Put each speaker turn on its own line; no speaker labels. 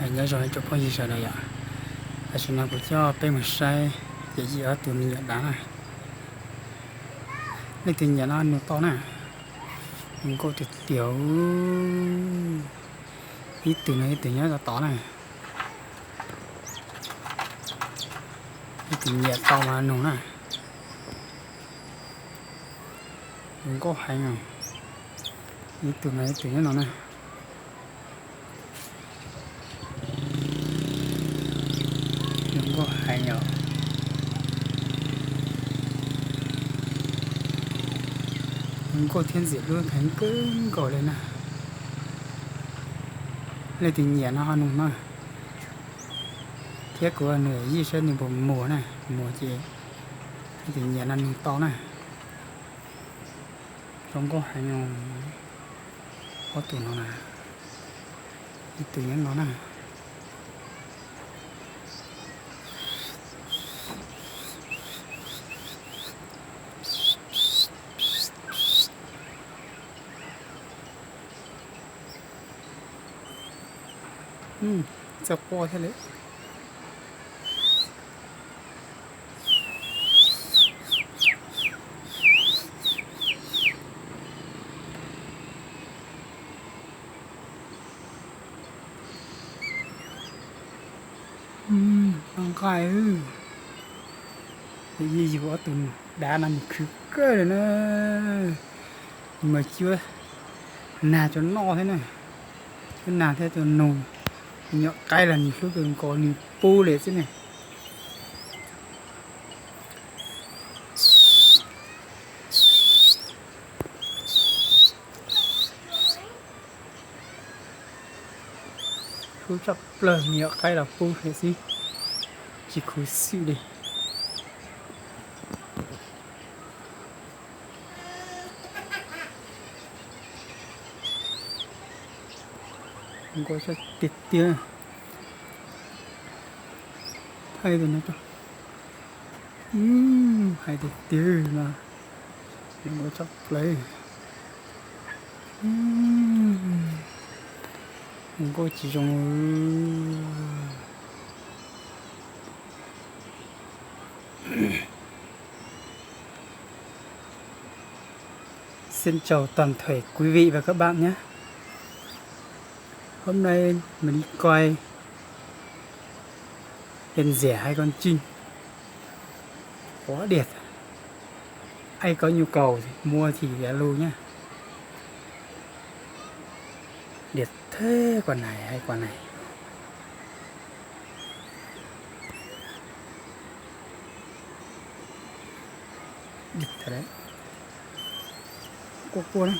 nhớ rồi chụp con gì sợ đây ạ. Ở chỗ nào cũng cho bên một sai cái gì ở tụi mình đá này. Đây thì nhà nó ăn to nè. Mình có thịt tiểu ít từ này từ nhớ là to này. Ít từ nhẹ to mà nồng này. Mình có hay nào. Ít từ này từ nhớ nó này. Mình có hay nhở. Mình có thiên diệt luôn cánh cứng cổ lên nè. Đây thì nhẹ nó ăn nồng thiết của nửa gì sơn thì bộ mùa này mùa chị thì nhẹ nó to này không có hay nhau có tụi nó này tự nhiên nó nàyจะพอใช่ไหมร่างกายยี่สิบว่าตุนดานั่นคือเกิดเลยนะmà chưa nà cho no thế này cái nà thế cho nồng nhọ cay là nhiều lúc còn có nhiều pu để thế này cứ chập lờ nhọ cay là pu thế gì chỉ khối siêu đi không có cho tiệt tia thay rồi nó cho hay tiệt tia mà không có chọc lấy không có chỉ trong xin chào toàn thể quý vị và các bạn nhé. Hôm nay mình đi coi tiền rẻ hai con trinh quá đẹp. Ai có nhu cầu thì mua thì alo nhé. Đẹp thế quả này hay quả này. Đẹp thật đấy. Cua đấy.